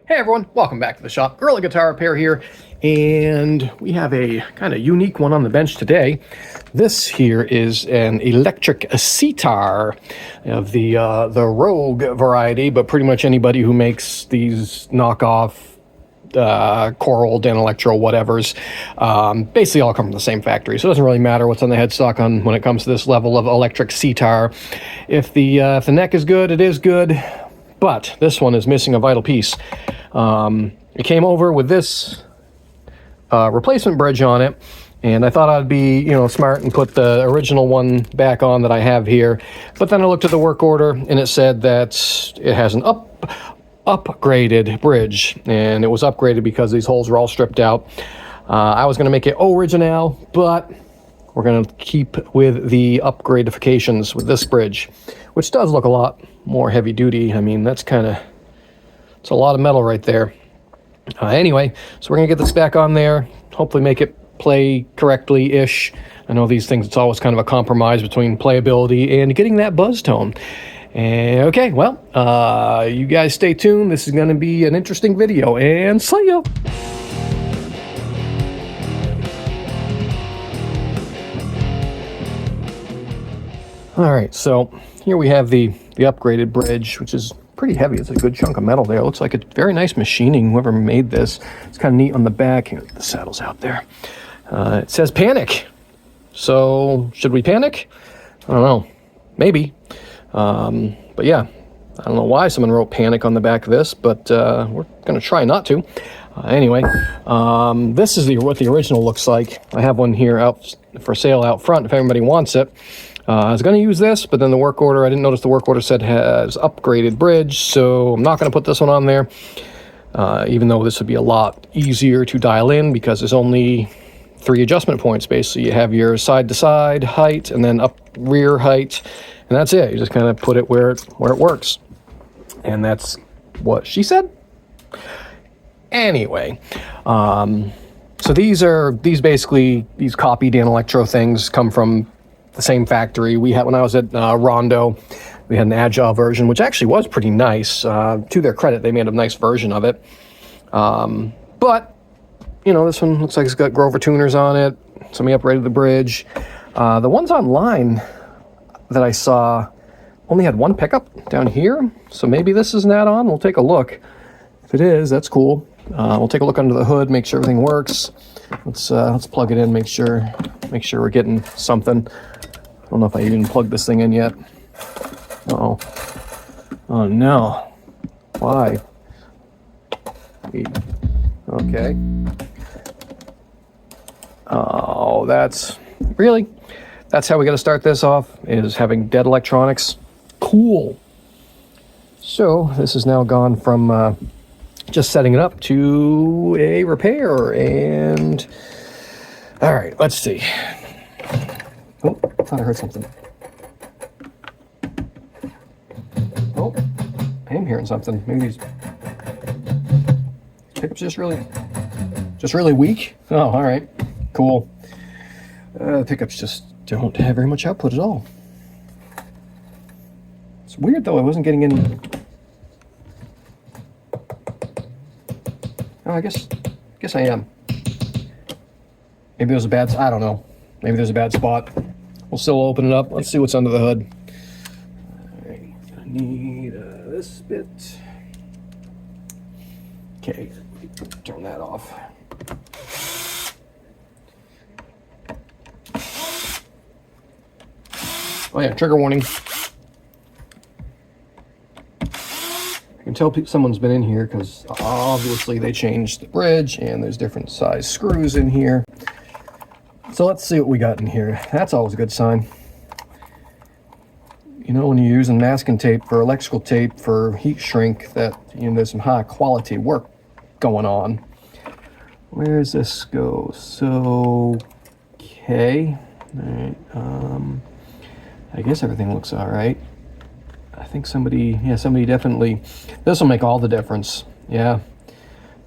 Hey everyone, welcome back to the shop. Gorilla Guitar Repair here, and we have a kind of unique one on the bench today. This here is an electric Sitar of the Rogue variety, but pretty much anybody who makes these knockoff Coral, Danelectro, whatevers, basically all come from the same factory, so it doesn't really matter what's on the headstock when it comes to this level of electric Sitar. If the neck is good, it is good. But this one is missing a vital piece. It came over with this replacement bridge on it, and I thought I'd be, smart and put the original one back on that I have here. But then I looked at the work order, and it said that it has an upgraded bridge, and it was upgraded because these holes were all stripped out. I was going to make it original, but we're going to keep with the upgradifications with this bridge, which does look a lot more heavy duty. I mean, it's a lot of metal right there. Anyway, so we're gonna get this back on there, hopefully make it play correctly-ish. I know these things, it's always kind of a compromise between playability and getting that buzz tone. And okay, well, you guys stay tuned. This is gonna be an interesting video, and see ya! All right, so here we have the upgraded bridge, which is pretty heavy. It's a good chunk of metal there. It looks like a very nice machining, whoever made this. It's kind of neat on the back. Here, the saddle's out there. It says panic. So, should we panic? I don't know. Maybe. But yeah, I don't know why someone wrote panic on the back of this, but we're going to try not to. Anyway, this is what the original looks like. I have one here out for sale out front if anybody wants it. I was going to use this, but then the work order, I didn't notice the work order said has upgraded bridge, so I'm not going to put this one on there, even though this would be a lot easier to dial in because there's only 3 adjustment points, basically. You have your side-to-side height and then up rear height, and that's it. You just kind of put it where it works. And that's what she said. Anyway, so these basically, these copy Danelectro things come from the same factory. We had, when I was at Rondo, we had an Agile version, which actually was pretty nice. To their credit, they made a nice version of it. But, this one looks like it's got Grover tuners on it. Somebody upgraded the bridge. The ones online that I saw only had one pickup down here, so maybe this is an add-on. We'll take a look. If it is, that's cool. We'll take a look under the hood, make sure everything works. Let's plug it in, make sure we're getting something. I don't know if I even plugged this thing in yet. Uh-oh. Oh no. Why? Okay. Oh, that's how we got to start this off, is having dead electronics. Cool. So this has now gone from just setting it up to a repair, and all right, let's see. Oh, I thought I heard something. Oh, I am hearing something. Maybe these pickups just really weak. Oh, all right, cool. The pickups just don't have very much output at all. It's weird though. I wasn't getting any. Oh, I guess I am. Maybe there's a bad. I don't know. Maybe there's a bad spot. We'll still open it up. Let's see what's under the hood. All right, I need this bit. Okay, turn that off. Oh yeah, trigger warning. I can tell someone's been in here because obviously they changed the bridge and there's different size screws in here. So let's see what we got in here. That's always a good sign. When you're using masking tape for electrical tape for heat shrink, that there's some high quality work going on. Where does this go? So, okay. All right. I guess everything looks all right. I think somebody definitely, this will make all the difference. Yeah.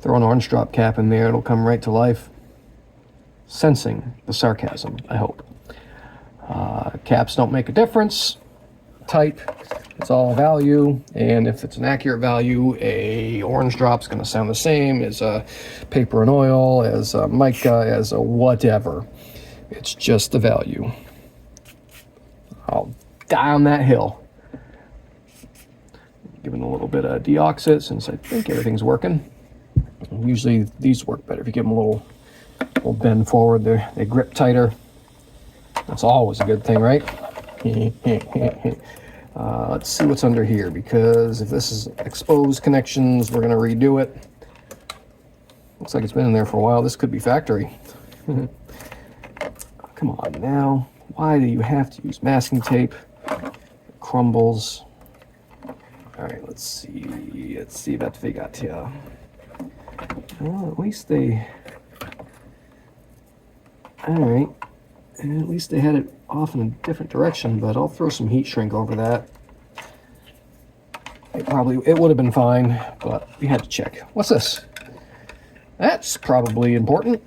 Throw an orange drop cap in there, it'll come right to life. Sensing the sarcasm, I hope. Caps don't make a difference. type, it's all value, and if it's an accurate value, a orange drop's going to sound the same as a paper and oil, as a mica, as a whatever. It's just the value. I'll die on that hill. Giving a little bit of deoxit since I think everything's working. Usually these work better if you give them a little bend forward. They grip tighter. That's always a good thing, right? Let's see what's under here, because if this is exposed connections, we're going to redo it. Looks like it's been in there for a while. This could be factory. Come on now. Why do you have to use masking tape? It crumbles. All right, let's see. Let's see what we got here. Well, at least they... All right. And at least they had it off in a different direction, but I'll throw some heat shrink over that. It would have been fine, but we had to check. What's this? That's probably important.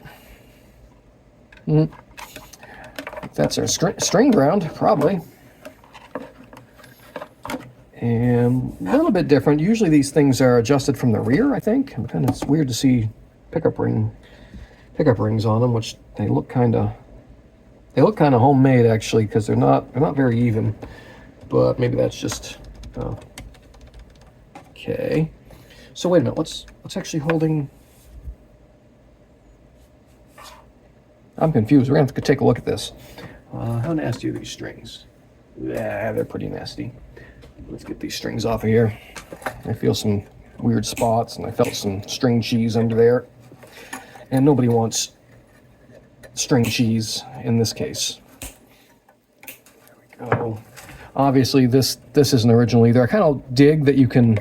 That's our string ground, probably. And a little bit different. Usually these things are adjusted from the rear, I think. And it's weird to see pickup rings on them, which they look kind of homemade actually, because they're not very even. But maybe that's just okay. So wait a minute. What's actually holding? I'm confused. We're gonna have to take a look at this. How nasty are these strings? Yeah, they're pretty nasty. Let's get these strings off of here. I feel some weird spots, and I felt some string cheese under there. And nobody wants string cheese in this case. There we go. Obviously, this isn't original either. I kind of dig that you can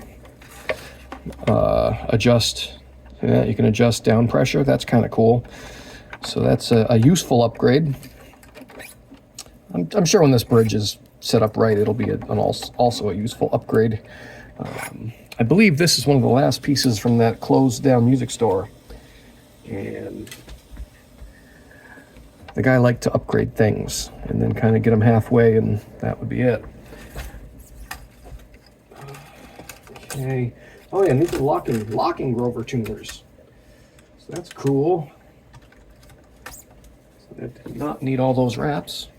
adjust. Yeah, you can adjust down pressure. That's kind of cool. So that's a useful upgrade. I'm sure when this bridge is set up right, it'll be also a useful upgrade. I believe this is one of the last pieces from that closed down music store. And the guy liked to upgrade things and then kind of get them halfway, and that would be it. Okay. Oh yeah, and these are locking Grover tuners. So that's cool. So I did not need all those wraps.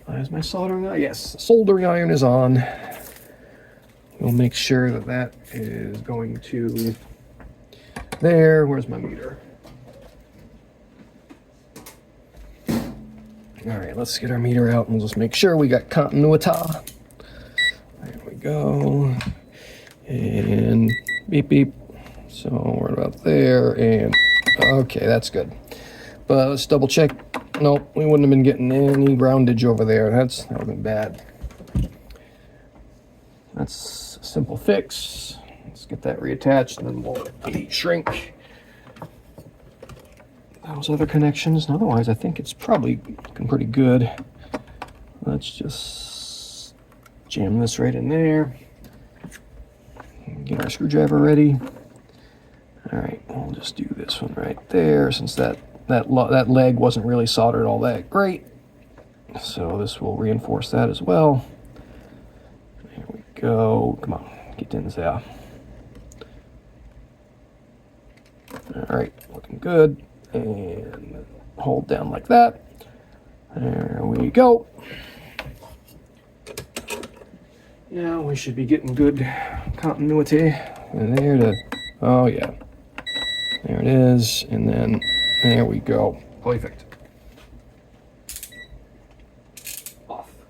Is my soldering iron? Yes, the soldering iron is on. We'll make sure that is going to there. Where's my meter? All right, let's get our meter out and we'll just make sure we got continuity. There we go. And beep beep. So we're about there, and okay, that's good. But let's double check. Nope, we wouldn't have been getting any groundage over there. That would have been bad. That's a simple fix. Let's get that reattached, and then we'll heat shrink those other connections. And otherwise, I think it's probably looking pretty good. Let's just jam this right in there. Get our screwdriver ready. All right, we'll just do this one right there, since that leg wasn't really soldered all that great. So this will reinforce that as well. There we go. Come on, get in there. All right, looking good. And hold down like that. There we go. Now we should be getting good continuity. And oh yeah. There it is. And then there we go. Perfect.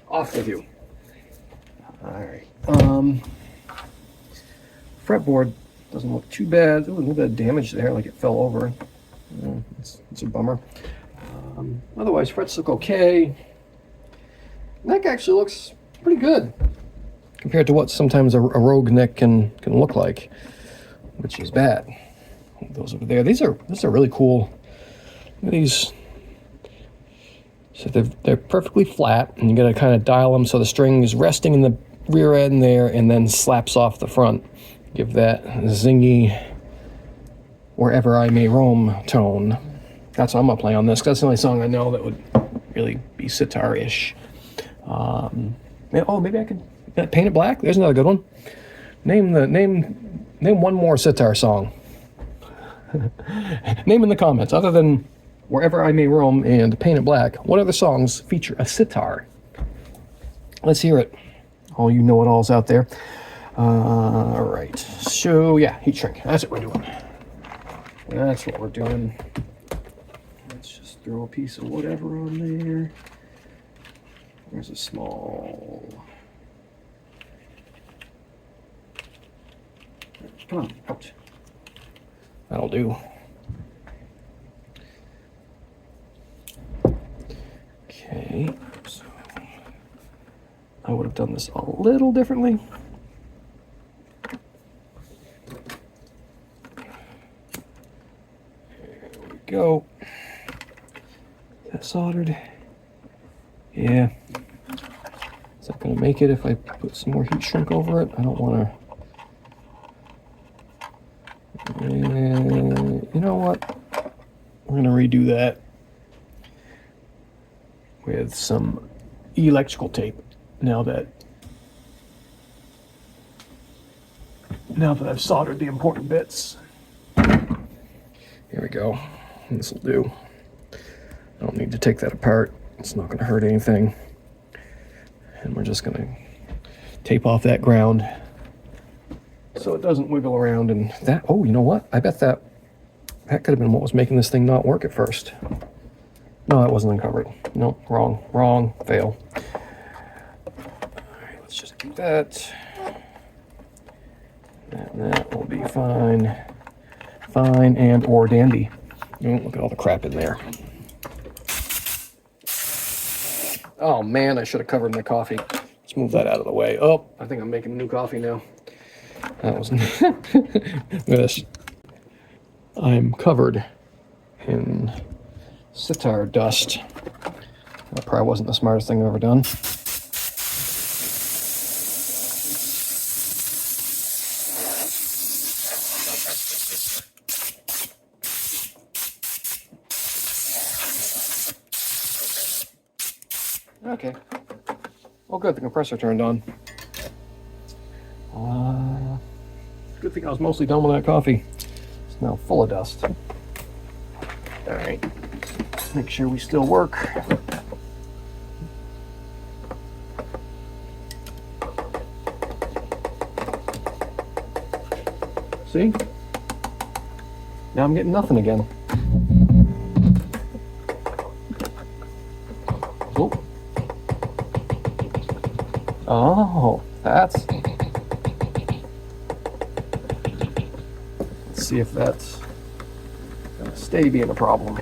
Off with you. All right. Fretboard doesn't look too bad. There was a little bit of damage there, like it fell over. It's a bummer. Otherwise, frets look okay. Neck actually looks pretty good compared to what sometimes a rogue neck can look like, which is bad. Those over there, these are really cool. Look at these. So they're perfectly flat, and you got to kind of dial them so the string is resting in the rear end there, and then slaps off the front. Give that zingy "Wherever I May Roam" tone. That's what I'm gonna play on this. 'Cause that's the only song I know that would really be sitar-ish. Oh, maybe I could paint it black. There's another good one. Name one more sitar song. Name in the comments, other than Wherever I May Roam and Paint It Black, what other songs feature a sitar? Let's hear it. All you know-it-alls out there. All right. So, yeah, heat shrink. That's what we're doing. That's what we're doing. Let's just throw a piece of whatever on there. There's a small... Come on, out. That'll do. Okay, so I would have done this a little differently. There we go. Is that soldered? Yeah. Is that going to make it if I put some more heat shrink over it? I don't want to... you know what? We're going to redo that with some electrical tape now that I've soldered the important bits. Here we go. This will do. I don't need to take that apart. It's not going to hurt anything. And we're just going to tape off that ground so it doesn't wiggle around. And that, oh, you know what? I bet that could have been what was making this thing not work at first. No, that wasn't uncovered. Nope, wrong, fail. All right, let's just keep that. And that will be fine. Fine and or dandy. Look at all the crap in there. Oh man, I should have covered my coffee. Let's move that out of the way. Oh, I think I'm making new coffee now. That was... Look at this. I'm covered in sitar dust. That probably wasn't the smartest thing I've ever done. Okay. Well, good. The compressor turned on. Good thing I was mostly done with that coffee. It's now full of dust. All right. Make sure we still work. See? Now I'm getting nothing again. Oh. Oh, that's... Let's see if that's gonna stay being a problem.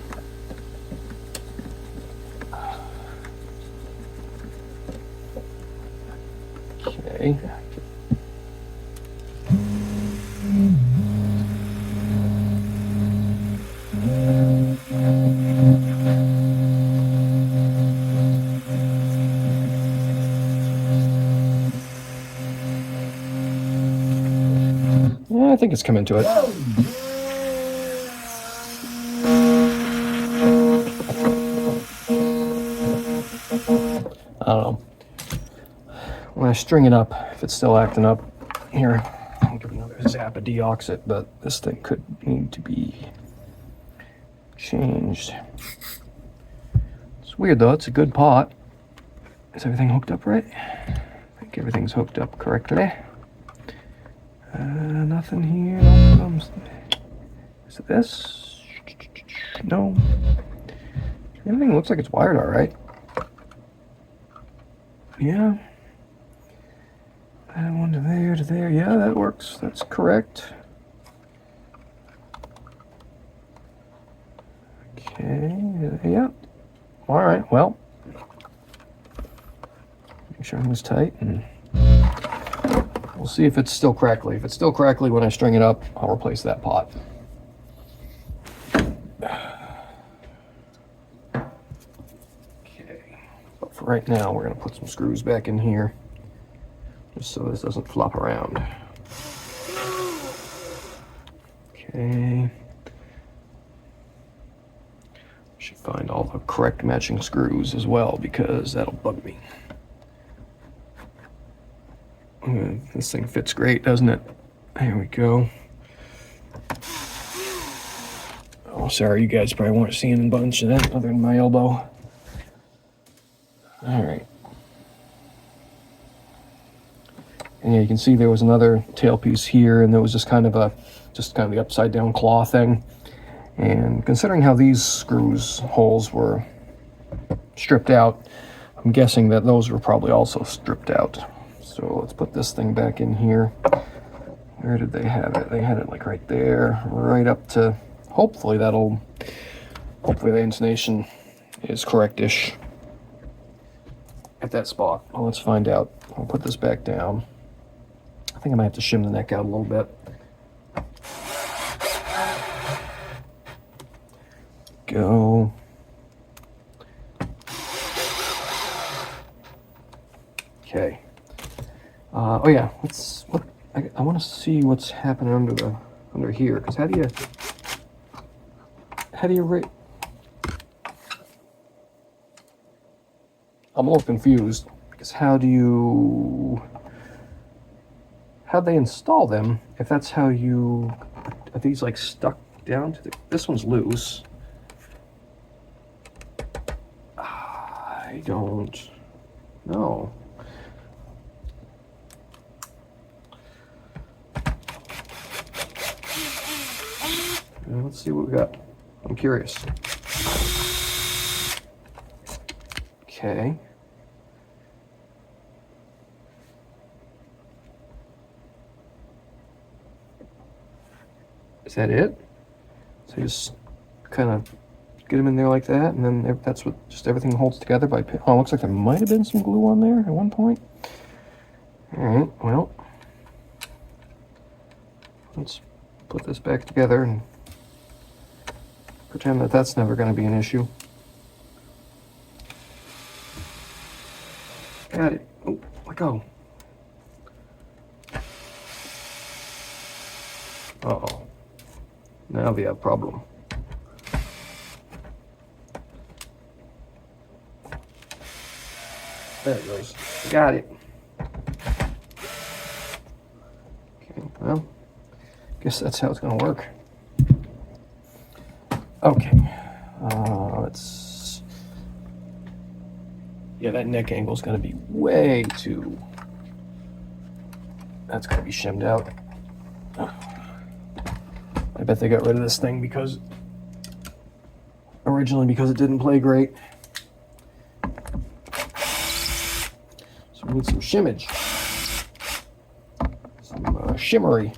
Okay. Yeah, I think it's coming to it. I don't know. When I string it up, if it's still acting up, here, I'll give another zap of deoxit, but this thing could need to be changed. It's weird though, it's a good pot. Is everything hooked up right? I think everything's hooked up correctly. Nothing here, no problems. Is it this? No. Everything looks like it's wired all right. Yeah. That one to there. Yeah, that works. That's correct. Okay. Yeah. All right. Well, make sure everything's tight, and we'll see if it's still crackly. If it's still crackly when I string it up, I'll replace that pot. Okay. But for right now, we're going to put some screws back in here, just so this doesn't flop around. Okay. Should find all the correct matching screws as well, because that'll bug me. This thing fits great, doesn't it? There we go. Oh, sorry, you guys probably weren't seeing a bunch of that other than my elbow. All right. And yeah, you can see there was another tailpiece here, and there was just kind of the upside down claw thing. And considering how these screws holes were stripped out, I'm guessing that those were probably also stripped out. So let's put this thing back in here. Where did they have it? They had it like right there, right up to, hopefully the intonation is correct-ish at that spot. Well, let's find out. I'll put this back down. I think I might have to shim the neck out a little bit. Go. Okay. Oh yeah, I want to see what's happening under here, because how do you rate? I'm a little confused, because how'd they install them if that's how are these like stuck down to this one's loose. I don't know. Let's see what we got. I'm curious. Okay. Is that it? So you just kind of get them in there like that, and then that's what just everything holds together by. Oh, it looks like there might have been some glue on there at one point. All right. Well, let's put this back together and pretend that that's never going to be an issue. Got it. Oh, let go. Uh-oh. Now we have a problem. There it goes. Got it. Okay, well, guess that's how it's going to work. Okay, yeah, that neck angle is going to be way too, that's going to be shimmed out. I bet they got rid of this thing originally because it didn't play great. So we need some shimmage, some shimmery.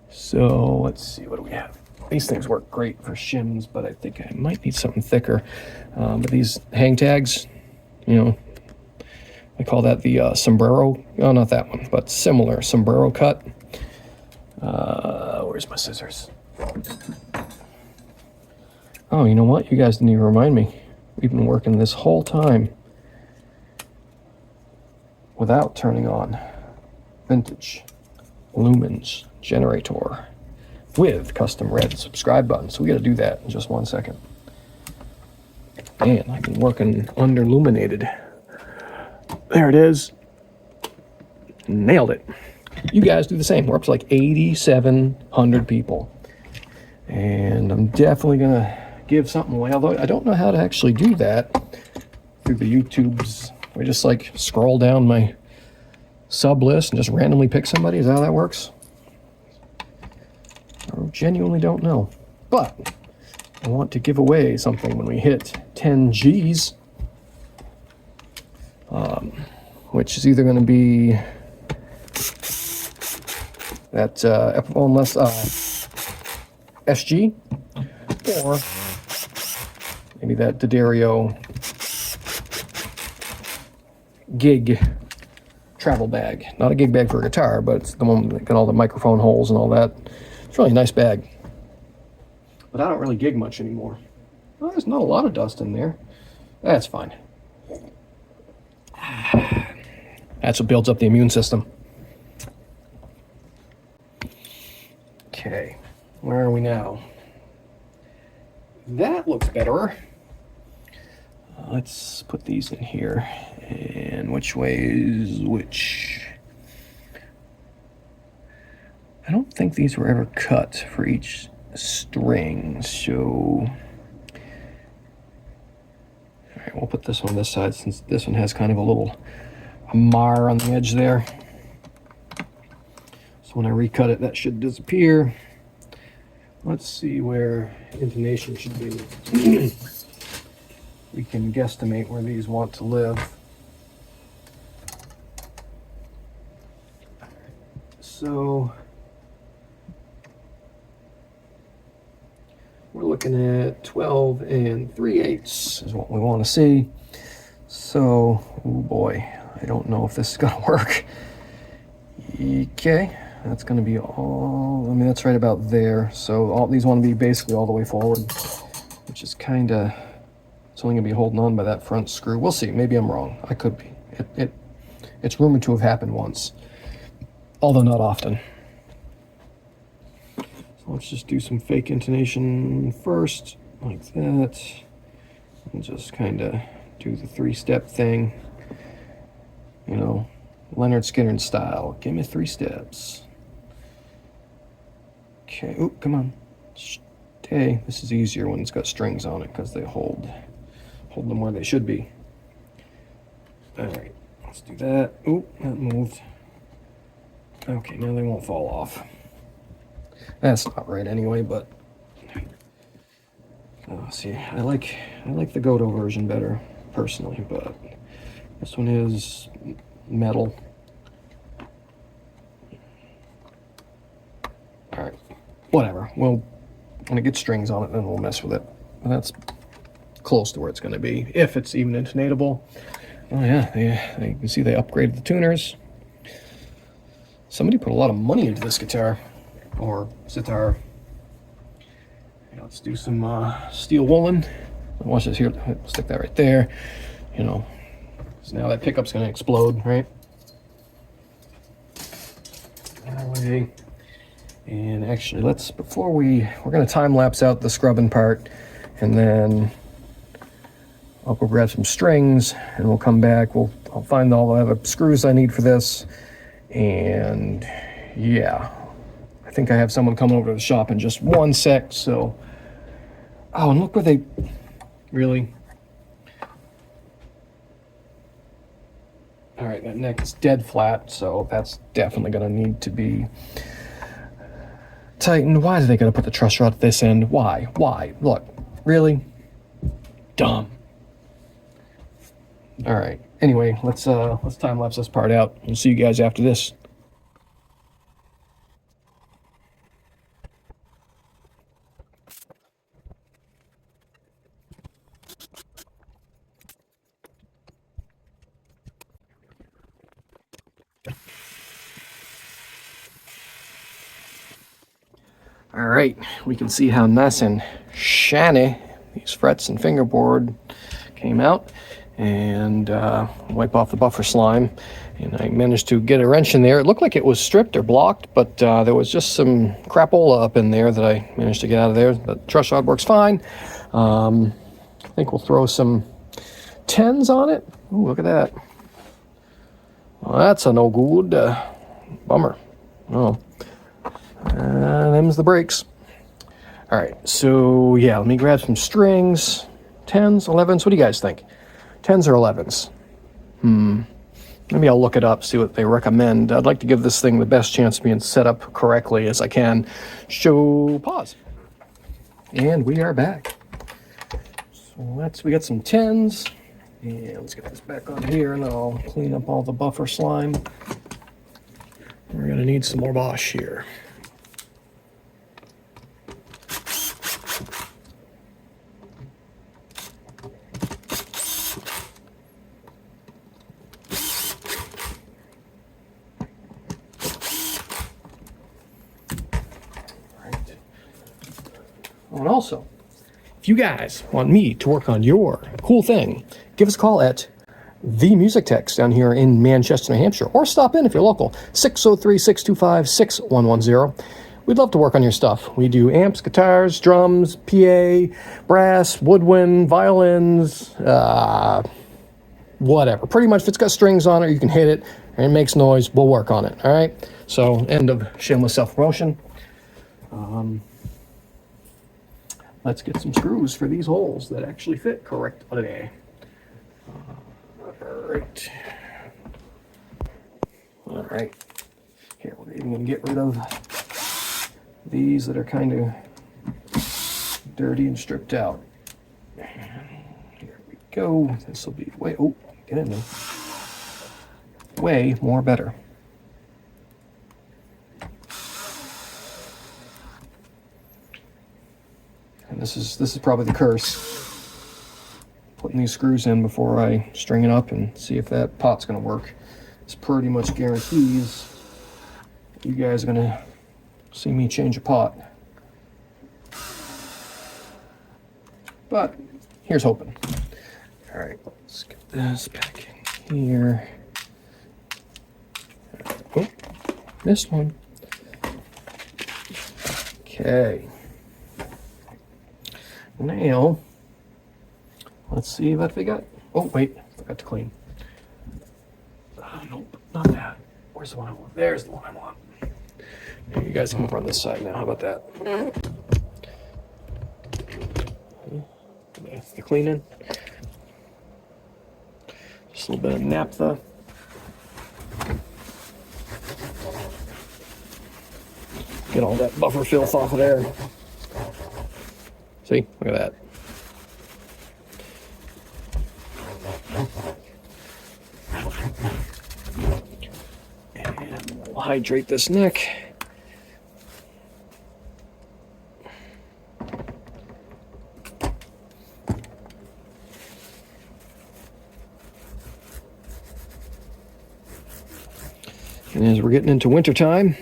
So let's see, what do we have? These things work great for shims, but I think I might need something thicker. But these hang tags, I call that the sombrero. Oh, not that one, but similar sombrero cut. Where's my scissors? Oh, you know what? You guys didn't even remind me. We've been working this whole time without turning on vintage lumens generator with custom red subscribe button. So we got to do that in just 1 second. Man, I've been working underluminated. There it is. Nailed it. You guys do the same. We're up to like 8,700 people. And I'm definitely going to give something away, although I don't know how to actually do that through the YouTubes. I just like scroll down my sub list and just randomly pick somebody. Is that how that works? I genuinely don't know. But I want to give away something when we hit 10 Gs, which is either going to be that Epiphone SG, or maybe that D'Addario gig travel bag. Not a gig bag for a guitar, but it's the one that got all the microphone holes and all that. It's a really nice bag. But I don't really gig much anymore. Well, there's not a lot of dust in there. That's fine. That's what builds up the immune system. Okay. Where are we now? That looks better. Let's put these in here. And which way is which? I don't think these were ever cut for each string, so... Alright, we'll put this one on this side since this one has kind of a little mar on the edge there. So when I recut it, that should disappear. Let's see where intonation should be. We can guesstimate where these want to live. So we're looking at 12 3/8 is what we want to see. So, oh boy, I don't know if this is going to work. Okay, that's going to be all, I mean, that's right about there. So all these want to be basically all the way forward, which is kind of, it's only going to be holding on by that front screw. We'll see. Maybe I'm wrong. I could be. It's rumored to have happened once, although not often. So let's just do some fake intonation first, like that, and just kind of do the 3-step thing, you know, Leonard Skinner style. Give me 3 steps. Okay, oh, come on. Stay. This is easier when it's got strings on it because they hold them where they should be. All right, let's do that. Oh, that moved. Okay, now they won't fall off. That's not right anyway, but see, I like the Godot version better personally, but this one is metal. All right, whatever. Well, when it gets strings on it, then we'll mess with it. But that's close to where it's going to be, if it's even intonatable. Oh yeah, you can see they upgraded the tuners. Somebody put a lot of money into this guitar, or sitar. Let's do some steel woolen. Watch this here. Stick that right there. You know, so now that pickup's going to explode, right? That way. And actually, before we're going to time lapse out the scrubbing part, and then I'll go grab some strings, and we'll come back. I'll find all the other screws I need for this, and yeah, I think I have someone coming over to the shop in just 1 sec. So, oh, and look where they really. All right, that neck is dead flat, so that's definitely going to need to be tightened. Why do they got to put the truss rod at this end? Why? Look, really dumb. All right. Anyway, let's time lapse this part out. We'll see you guys after this. All right, we can see how nice and shiny these frets and fingerboard came out, and wipe off the buffer slime. And I managed to get a wrench in there. It looked like it was stripped or blocked, but there was just some crapola up in there that I managed to get out of there. The truss rod works fine. I think we'll throw some 10s on it. Ooh, look at that. Well, that's a no good. Bummer. Oh. Them's the brakes. All right, so yeah, let me grab some strings. 10s, 11s, what do you guys think? 10s or 11s? Maybe I'll look it up, see what they recommend. I'd like to give this thing the best chance of being set up correctly as I can. Show pause. And we are back. So we got some 10s. And let's get this back on here, and I'll clean up all the buffer slime. We're gonna need some more Bosch here. And also, if you guys want me to work on your cool thing, give us a call at The Music Techs down here in Manchester, New Hampshire, or stop in if you're local, 603-625-6110. we'd love to work on your stuff. We do amps, guitars, drums, PA, brass, woodwind, violins, whatever. Pretty much if it's got strings on it, you can hit it and it makes noise, we'll work on it, all right? So, end of shameless self-promotion. Let's get some screws for these holes that actually fit correctly. All right. Here, we're even gonna get rid of these that are kind of dirty and stripped out. Here we go. This will be way, oh, get in there. Way more better. And this is probably the curse. Putting these screws in before I string it up and see if that pot's gonna work. This pretty much guarantees you guys are gonna see me change a pot. But here's hoping. All right, let's get this back in here. Oh, missed one. Okay. Now, let's see what we got. Oh, wait, forgot to clean. Nope, not that. Where's the one I want? There's the one I want. Here, you guys can over on this side now. How about that? The cleaning. Just a little bit of naphtha. Get all that buffer filth off of there. See, look at that. And we'll hydrate this neck. And as we're getting into wintertime,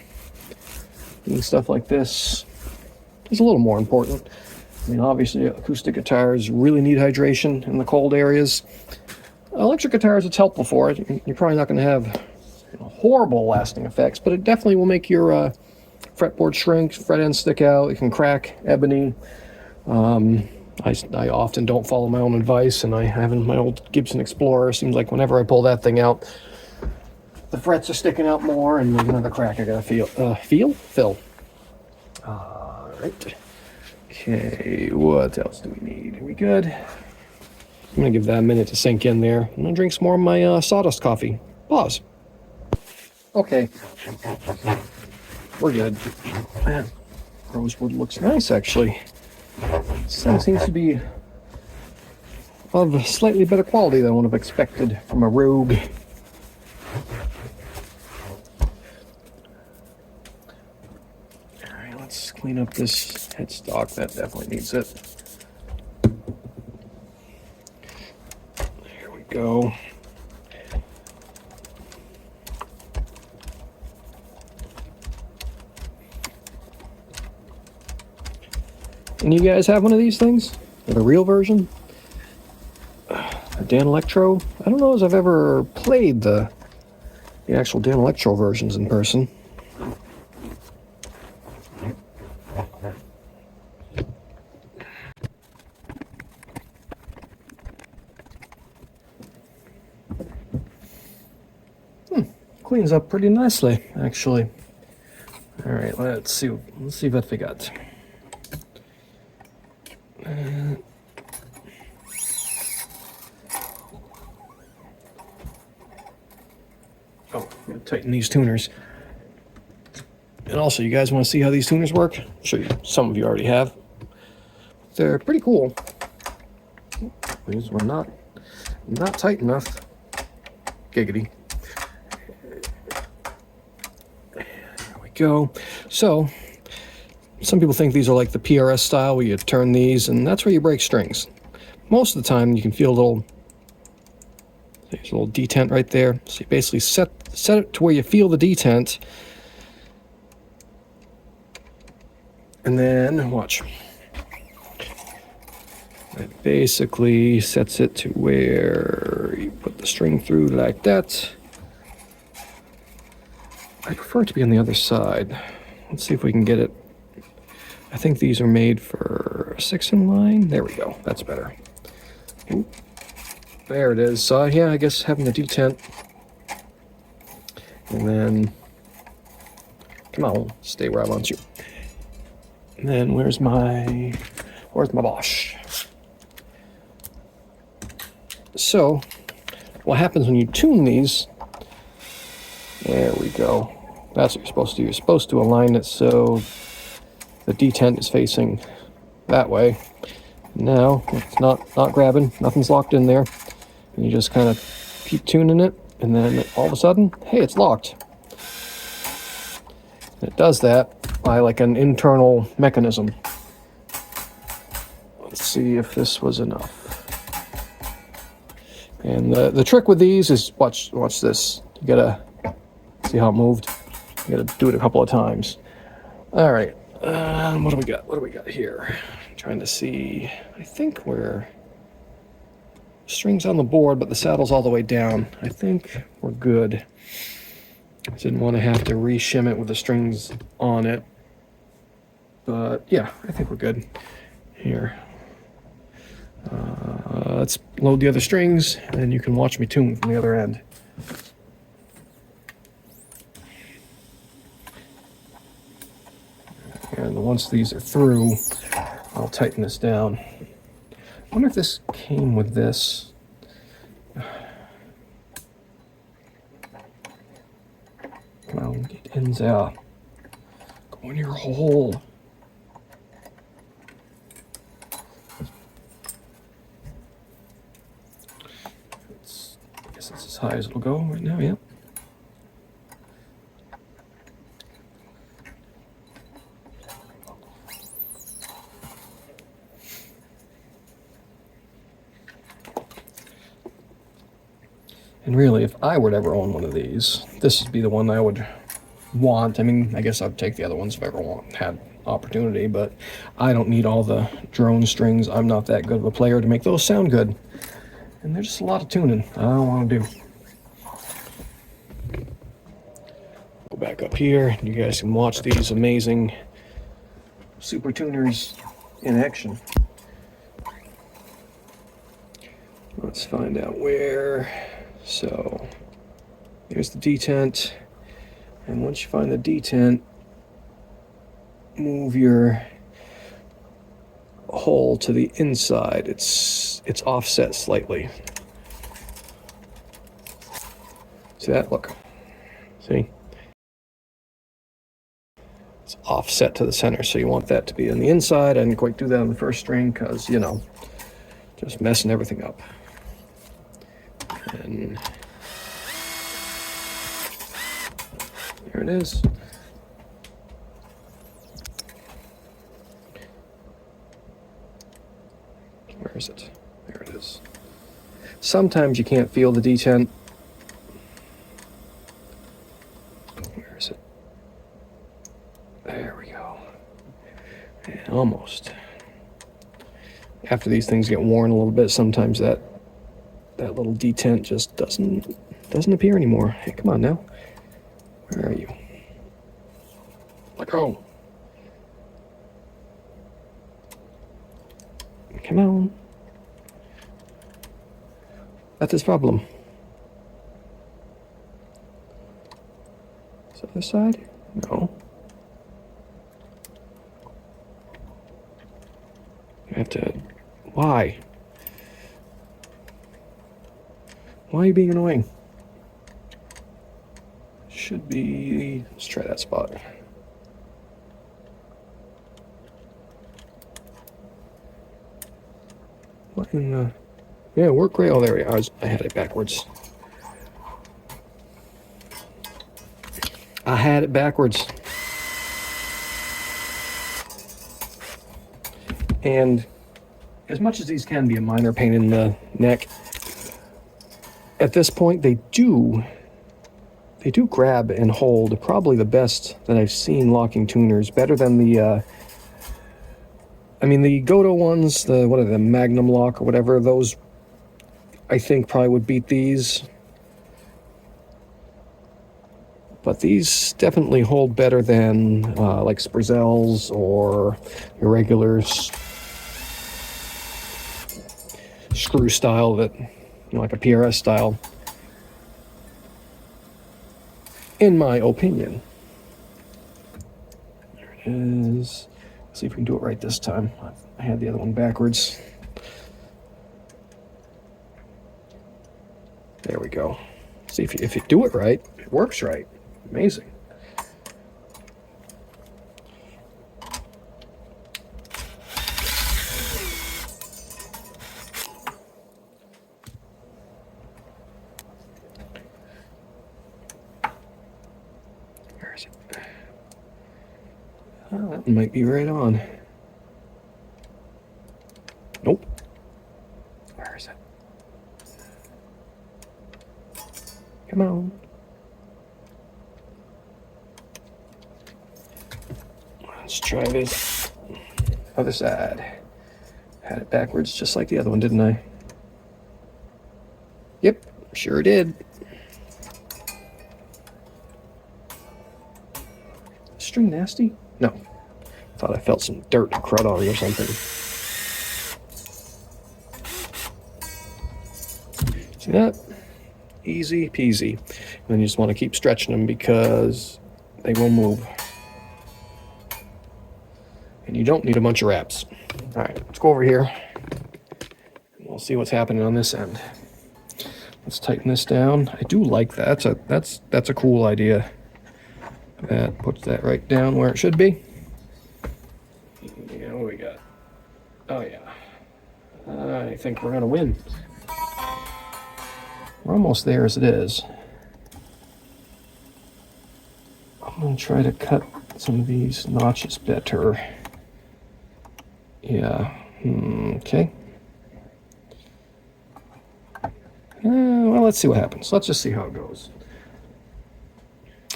doing stuff like this is a little more important. I mean, obviously, acoustic guitars really need hydration in the cold areas. Electric guitars, it's helpful for it. You're probably not going to have horrible lasting effects, but it definitely will make your fretboard shrink, fret ends stick out, it can crack ebony. I often don't follow my own advice, and I have in my old Gibson Explorer. It seems like whenever I pull that thing out, the frets are sticking out more, and there's another crack I gotta fill. All right. Okay, what else do we need? Are we good? I'm gonna give that a minute to sink in there. I'm gonna drink some more of my sawdust coffee. Pause. Okay. We're good. Man, rosewood looks nice, actually. This thing seems to be of slightly better quality than I would have expected from a Rogue. Alright, let's clean up this headstock. That definitely needs it. There we go. And you guys have one of these things? Or the real version? A Dan Electro? I don't know as I've ever played the actual Dan Electro versions in person. Cleans up pretty nicely, actually. All right, let's see what we got. I'm gonna tighten these tuners. And also, you guys want to see how these tuners work? I'm sure some of you already have. They're pretty cool. These were not tight enough. Giggity. There we go. So, some people think these are like the PRS style where you turn these, and that's where you break strings. Most of the time, you can feel there's a little detent right there. So you basically set it to where you feel the detent, and then watch. It basically sets it to where you put the string through like that. I prefer it to be on the other side. Let's see if we can get it. I think these are made for 6-in-line. There we go. That's better. Ooh. There it is. So yeah, I guess having the detent. And then, come on, stay where I want you. And then where's my Bosch? So, what happens when you tune these? There we go. That's what you're supposed to do. You're supposed to align it so the detent is facing that way. Now, it's not grabbing, nothing's locked in there. And you just kind of keep tuning it, and then all of a sudden, hey, it's locked. And it does that by like an internal mechanism. Let's see if this was enough. And the trick with these is, watch this. You gotta see how it moved. You gotta do it a couple of times. All right, what do we got? What do we got here? I'm trying to see. I think we're strings on the board, but the saddle's all the way down. I think we're good. Didn't want to have to re-shim it with the strings on it, but yeah, I think we're good. Here, let's load the other strings, and you can watch me tune from the other end. And once these are through, I'll tighten this down. I wonder if this came with this. Come on, get ends out. Go in your hole. I guess that's as high as it'll go right now, yeah. And really, if I were to ever own one of these, this would be the one I would want. I mean, I guess I'd take the other ones if I ever had opportunity, but I don't need all the drone strings. I'm not that good of a player to make those sound good. And there's just a lot of tuning I don't want to do. Go back up here. You guys can watch these amazing super tuners in action. Let's find out where. So here's the detent, and once you find the detent, move your hole to the inside. It's offset slightly. See that? Look. See? It's offset to the center, so you want that to be on the inside. I didn't quite do that on the first string because, you know, just messing everything up. And here it is. Where is it? There it is. Sometimes you can't feel the detent. Where is it? There we go. And almost. After these things get worn a little bit, sometimes that little detent just doesn't appear anymore. Hey, come on now. Where are you? Let go. Come on. That's his problem. Is that this side? No. You have to. Why? Why are you being annoying? Should be. Let's try that spot. What in the. Yeah, work great. Oh, there we are. I had it backwards. I had it backwards. And as much as these can be a minor pain in the neck, at this point they do grab and hold. Probably the best that I've seen locking tuners, better than the I mean the Goto ones, the what are the Magnum lock or whatever, those I think probably would beat these. But these definitely hold better than like Sprizzels or irregular screw style that, you know, like a PRS style, in my opinion. There it is. Let's see if we can do it right this time. I had the other one backwards. There we go. See, if you do it right, it works right. Amazing. Where is it? Oh, that might be right on. Nope. Where is it? Come on. Let's try this other side. Had it backwards just like the other one, didn't I? Yep, sure did. String nasty? No. Thought I felt some dirt and crud on it or something. See that? Easy peasy. And then you just want to keep stretching them because they will move. And you don't need a bunch of wraps. All right, let's go over here. And we'll see what's happening on this end. Let's tighten this down. I do like that. That's a cool idea. That puts that right down where it should be. Yeah, what we got? Oh yeah. I think we're gonna win. We're almost there as it is. I'm gonna try to cut some of these notches better. Yeah, okay. Well, let's see what happens. Let's just see how it goes.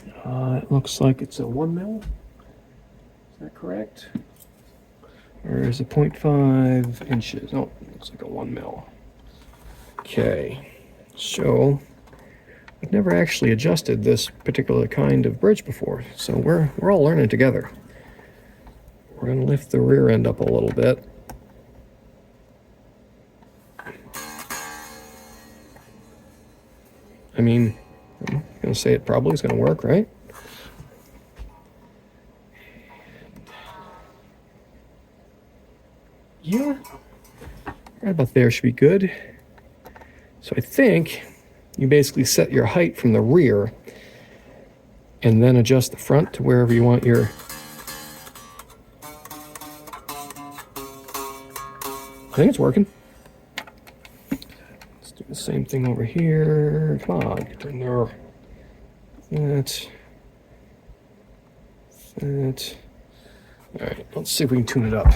It looks like it's a 1 mil. Is that correct? Or is it 0.5 inches? No, it looks like a 1 mil. Okay, so I've never actually adjusted this particular kind of bridge before, so we're all learning together. We're going to lift the rear end up a little bit. I mean, I'm going to say it probably is going to work, right? Yeah, right about there should be good. So I think you basically set your height from the rear and then adjust the front to wherever you want your... I think it's working. Let's do the same thing over here. Come on, get in there. That. All right, let's see if we can tune it up.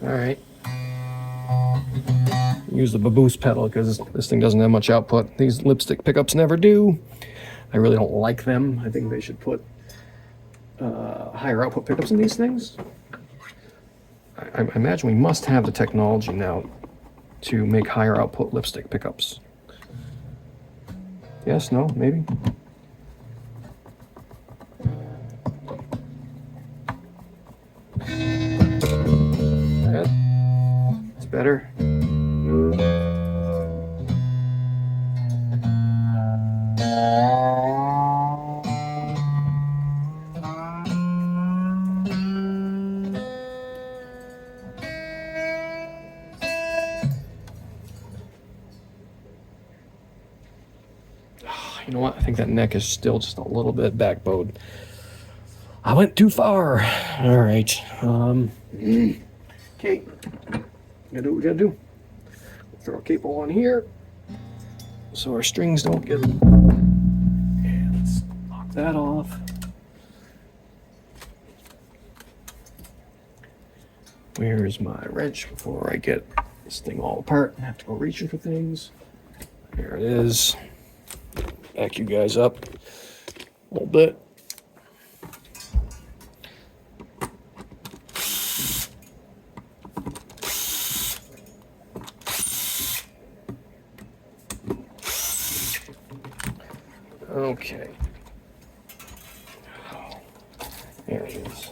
All right. Use the boost pedal because this thing doesn't have much output. These lipstick pickups never do. I really don't like them. I think they should put higher output pickups in these things. I imagine we must have the technology now to make higher output lipstick pickups. Yes, no, maybe? It's better. You know what? I think that neck is still just a little bit backbowed. I went too far. All right. Okay. Gotta do what we gotta do. Throw a cable on here so our strings don't get... And let's knock that off. Where's my wrench before I get this thing all apart and have to go reaching for things. There it is. Back you guys up a little bit. Okay. There it is.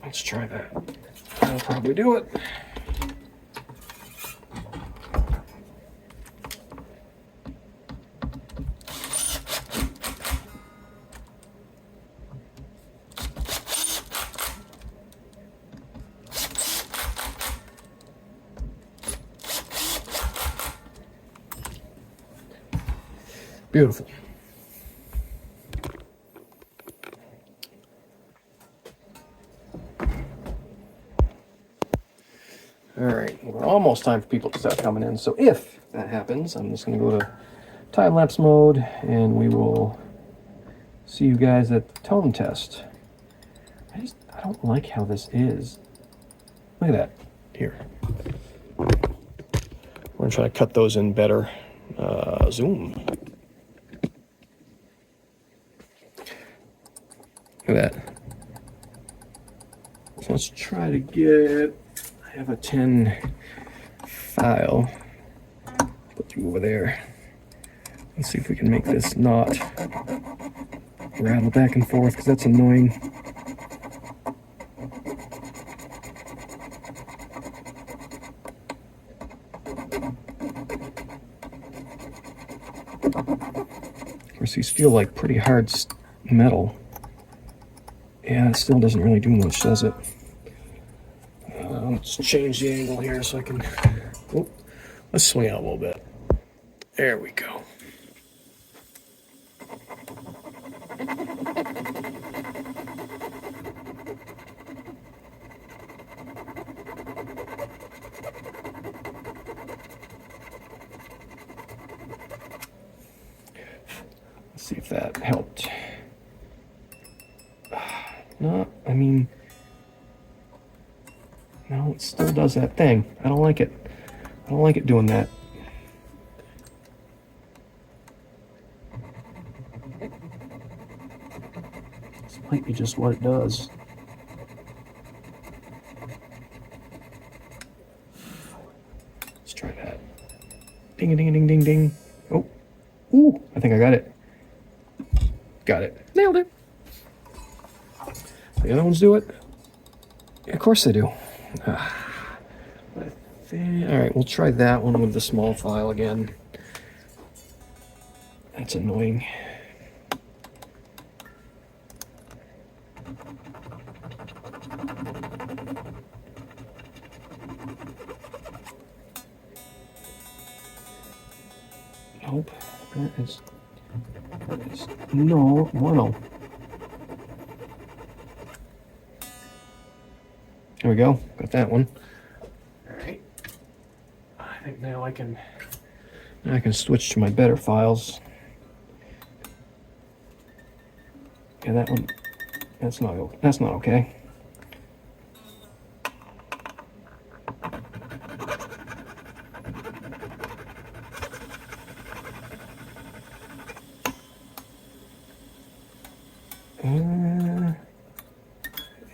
Let's try that. That'll probably do it. Beautiful. All right, we're almost time for people to start coming in. So if that happens, I'm just going to go to time-lapse mode, and we will see you guys at the tone test. I don't like how this is. Look at that. Here. We're going to try to cut those in better. Zoom. Look at that. So let's try to get, I have a 10 file. Put you over there. Let's see if we can make this not rattle back and forth, because that's annoying. Of course, these feel like pretty hard metal. Yeah, it still doesn't really do much, does it? Let's change the angle here so I can... Oh, let's swing out a little bit. There we go. Let's see if that helped. No, I mean, no, it still does that thing. I don't like it. I don't like it doing that. This might be just what it does. Let's try that. Ding a ding a ding ding ding. Oh, ooh, I think I got it. Got it. Nailed it. The other ones do it? Yeah, of course they do. All right, we'll try that one with the small file again. That's annoying. Nope, that is no mono. There we go, got that one. All right, I think now I can switch to my better files. Yeah, that one, that's not okay.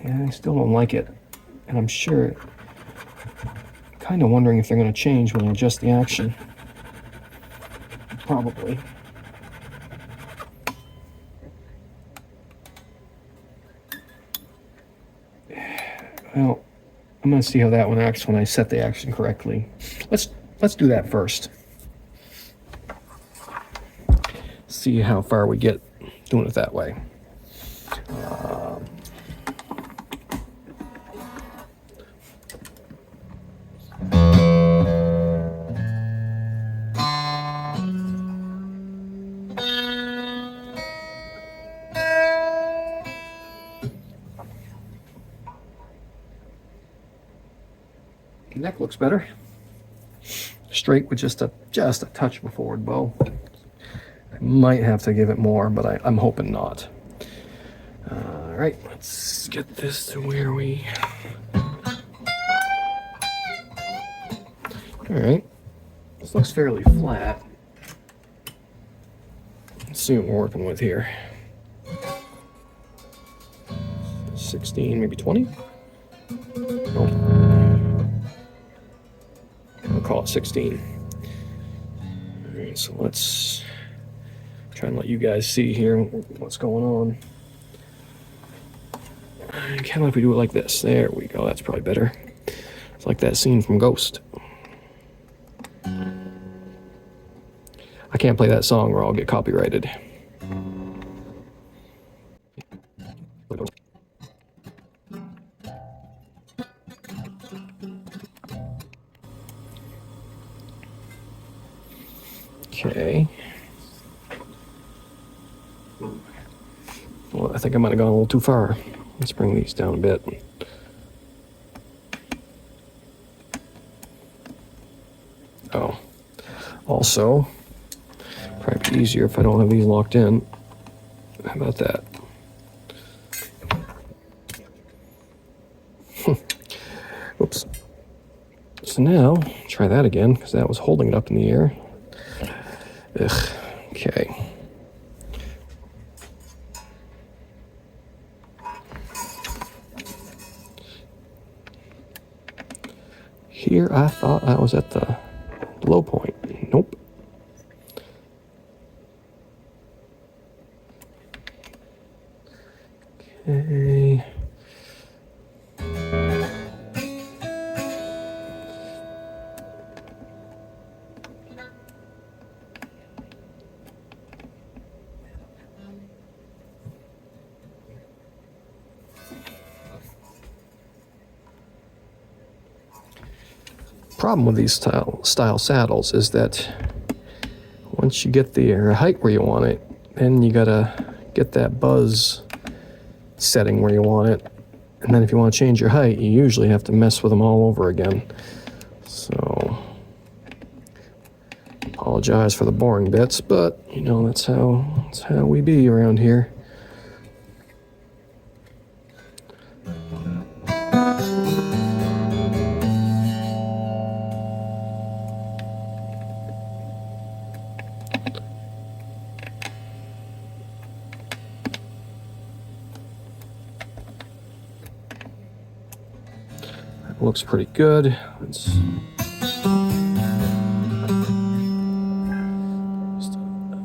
Yeah, I still don't like it. And I'm sure, kind of wondering if they're going to change when I adjust the action. Probably. Well, I'm going to see how that one acts when I set the action correctly. Let's do that first. See how far we get doing it that way. Neck looks better. Straight with just a touch of a forward bow. I might have to give it more, but I'm hoping not. All right, let's get this to where we... All right, this looks fairly flat. Let's see what we're working with here. 16, maybe 20? Nope. I'll call it 16. All right, so let's try and let you guys see here what's going on. Kind of like we do it like this. There we go, that's probably better. It's like that scene from Ghost. I can't play that song or I'll get copyrighted. Okay. Well, I think I might have gone a little too far. Let's bring these down a bit. Oh. Also, probably be easier if I don't have these locked in. How about that? Oops. So now, try that again, because that was holding it up in the air. Ugh. Okay. Here I thought I was at the low point. Nope. Okay. Problem with these style saddles is that once you get the height where you want it, then you gotta get that buzz setting where you want it, and then if you want to change your height, you usually have to mess with them all over again. So apologize for the boring bits, but you know, that's how we be around here. Looks pretty good. I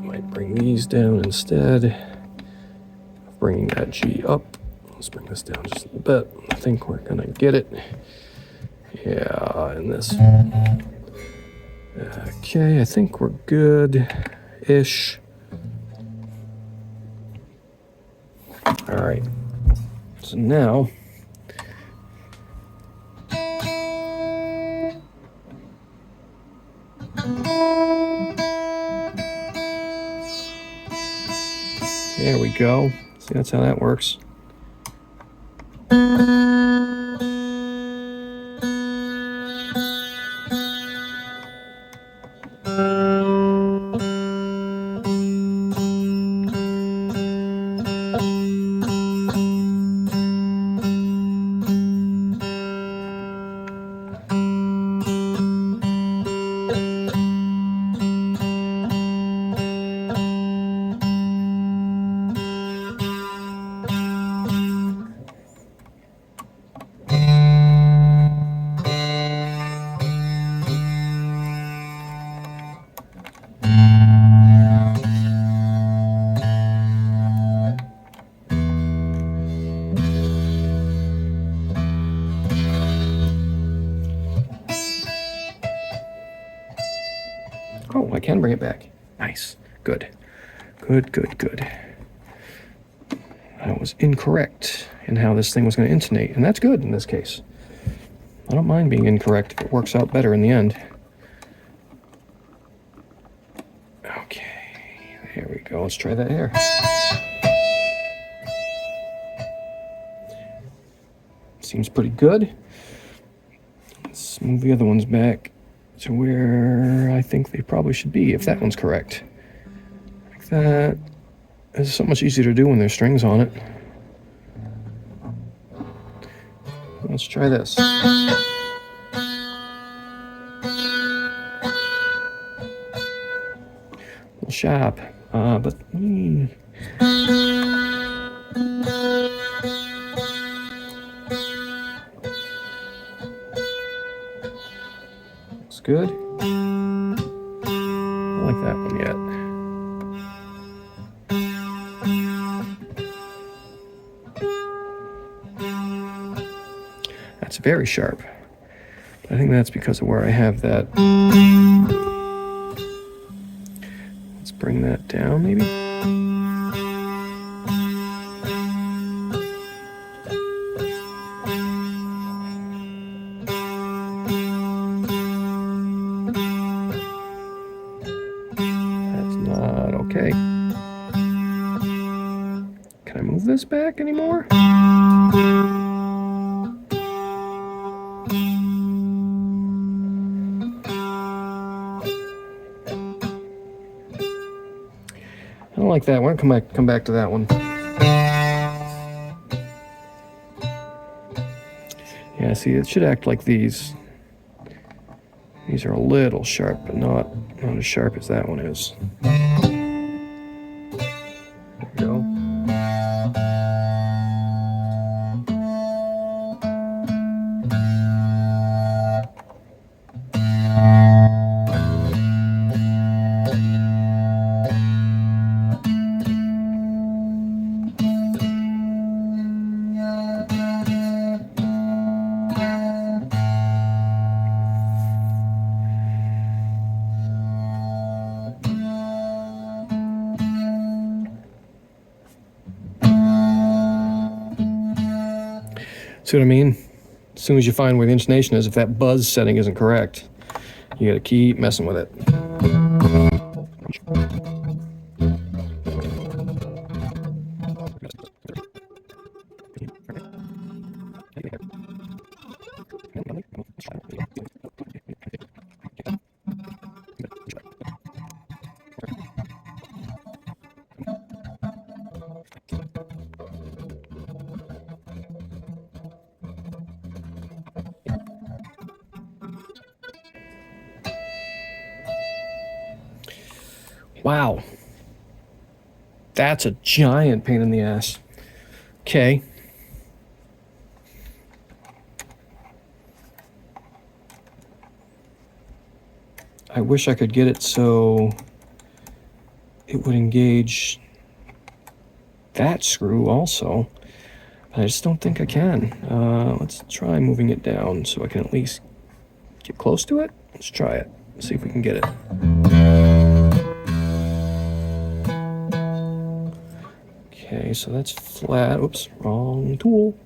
might bring these down instead of bringing that G up. Let's bring this down just a little bit. I think we're gonna get it. Yeah, and this. Okay, I think we're good-ish. All right, so now, there we go. See, that's how that works. Oh, I can bring it back. Nice. Good. Good. I was incorrect in how this thing was going to intonate, and that's good in this case. I don't mind being incorrect if it works out better in the end. Okay, there we go. Let's try that here. Seems pretty good. Let's move the other ones back to where I think they probably should be, if that one's correct. Like that. It's so much easier to do when there's strings on it. Let's try this. Sharp, but looks good. I don't like that one yet. That's very sharp. I think that's because of where I have that. Let's bring that down, maybe. That's not okay. Can I move this back anymore? I don't like that one. Come back to that one. Yeah, see, it should act like these. These are a little sharp, but not as sharp as that one is. There we go. See what I mean? As soon as you find where the intonation is, if that buzz setting isn't correct, you gotta keep messing with it. Wow. That's a giant pain in the ass. Okay. I wish I could get it so it would engage that screw also. But I just don't think I can. Let's try moving it down so I can at least get close to it. Let's try it. See if we can get it. Okay, so that's flat. Oops, wrong tool.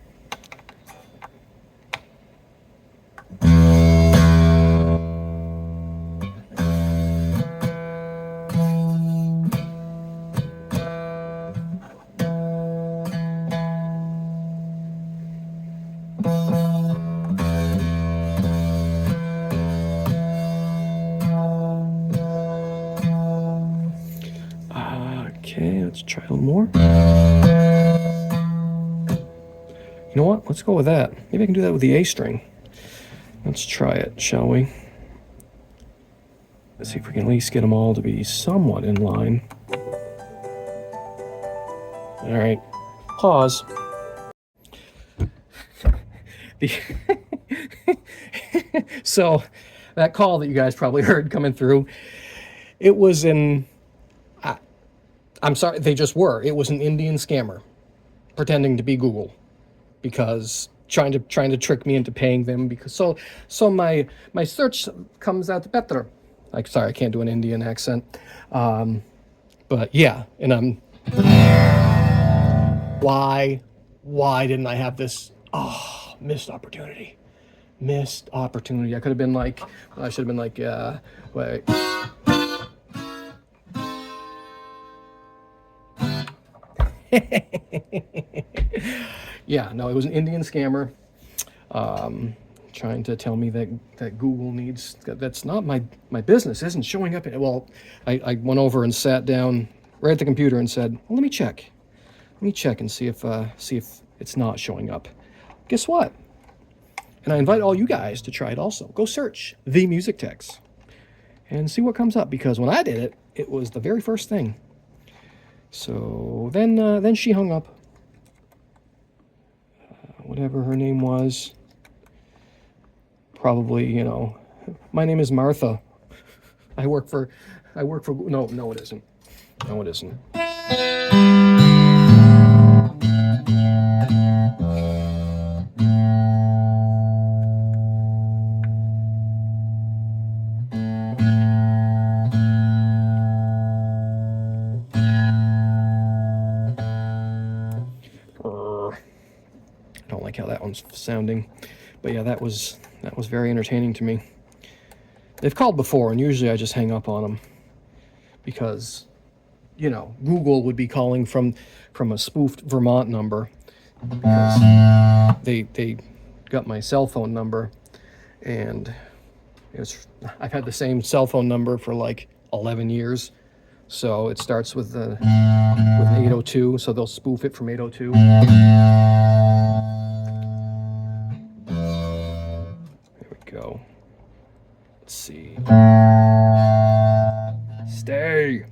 Okay, let's try a little more. You know what? Let's go with that. Maybe I can do that with the A string. Let's try it, shall we? Let's see if we can at least get them all to be somewhat in line. All right, pause. So, that call that you guys probably heard coming through, it was I'm sorry, they just were. It was an Indian scammer pretending to be Google, because trying to trick me into paying them, because so my search comes out better. Like, sorry, I can't do an Indian accent, but yeah, and I'm why didn't I have this? Oh, missed opportunity. I could have been like, I should have been like, wait. Yeah, no, it was an Indian scammer trying to tell me that Google needs, that's not my business, isn't showing up. Well, I went over and sat down right at the computer and said, well, let me check and see if it's not showing up. Guess what? And I invite all you guys to try it also. Go search The Music Techs and see what comes up, because when I did it, it was the very first thing. So then she hung up. Whatever her name was. Probably, you know, my name is Martha. I work for, no, it isn't. No, it isn't. I don't like how that one's sounding, but yeah, that was very entertaining to me. They've called before, and usually I just hang up on them because, you know, Google would be calling from a spoofed Vermont number because they got my cell phone number, and I've had the same cell phone number for like 11 years. So it starts with an 802, so they'll spoof it from 802. There we go. Let's see. Stay.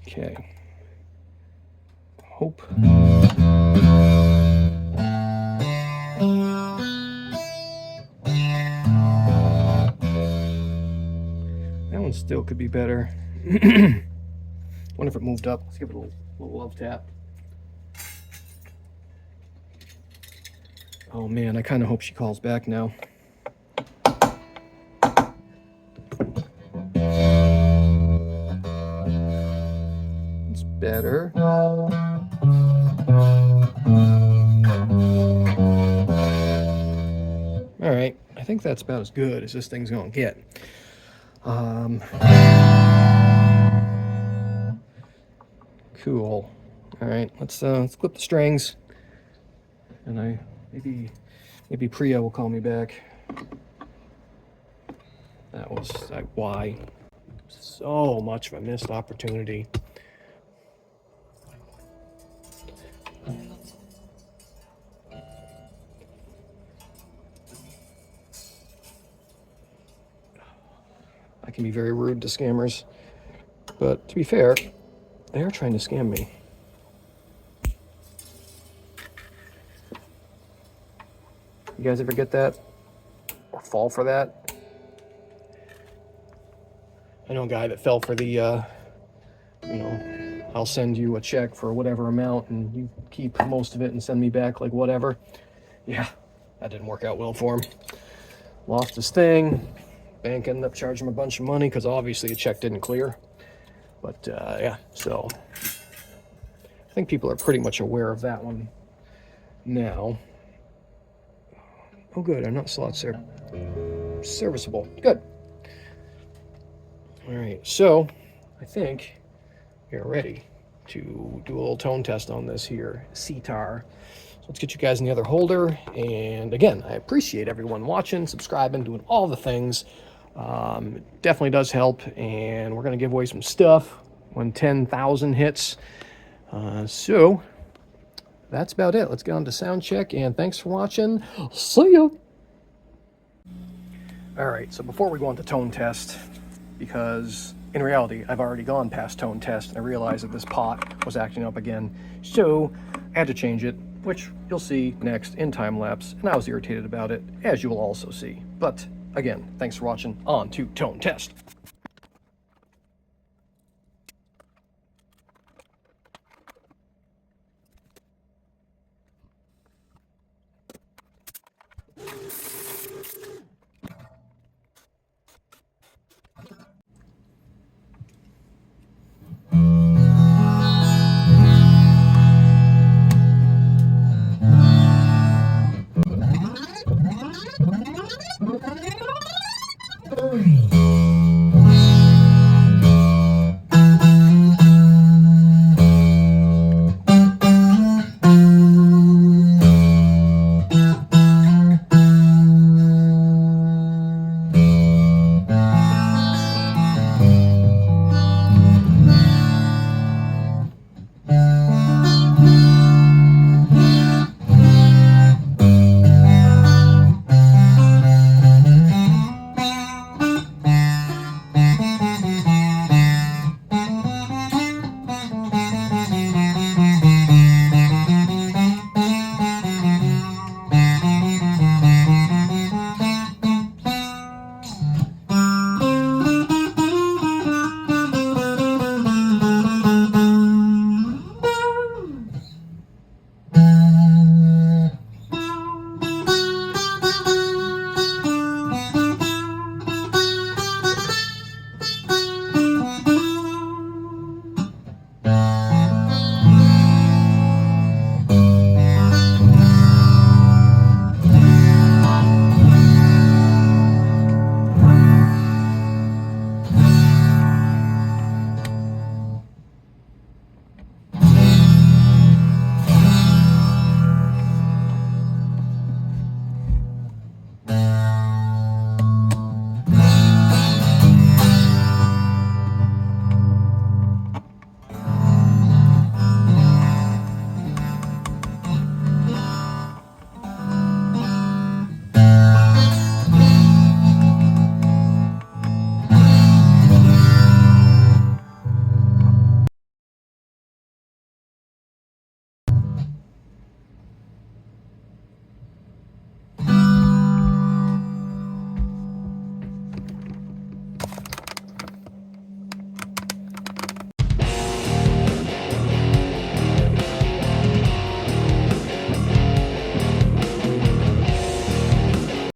Okay. Hope. That one still could be better. Wonder if it moved up. Let's give it a little love tap. Oh man, I kind of hope she calls back now. It's better. All right, I think that's about as good as this thing's gonna get. Cool. All right, let's clip the strings, and maybe Priya will call me back. That was why so much of a missed opportunity. I can be very rude to scammers, but to be fair, they are trying to scam me. You guys ever get that? Or fall for that? I know a guy that fell for the, you know, I'll send you a check for whatever amount and you keep most of it and send me back like whatever. Yeah, that didn't work out well for him. Lost his thing. Bank ended up charging him a bunch of money because obviously the check didn't clear. But yeah, so I think people are pretty much aware of that one now. Oh good, I'm not slot serviceable. Good. All right, so I think we're ready to do a little tone test on this here Sitar. So let's get you guys in the other holder. And again, I appreciate everyone watching, subscribing, doing all the things. It definitely does help, and we're going to give away some stuff when 10,000 hits. So that's about it. Let's get on to sound check, and thanks for watching. See ya. All right, so before we go on to tone test, because in reality, I've already gone past tone test, and I realized that this pot was acting up again. So I had to change it, which you'll see next in time lapse, and I was irritated about it, as you will also see. But again, thanks for watching. On to tone test.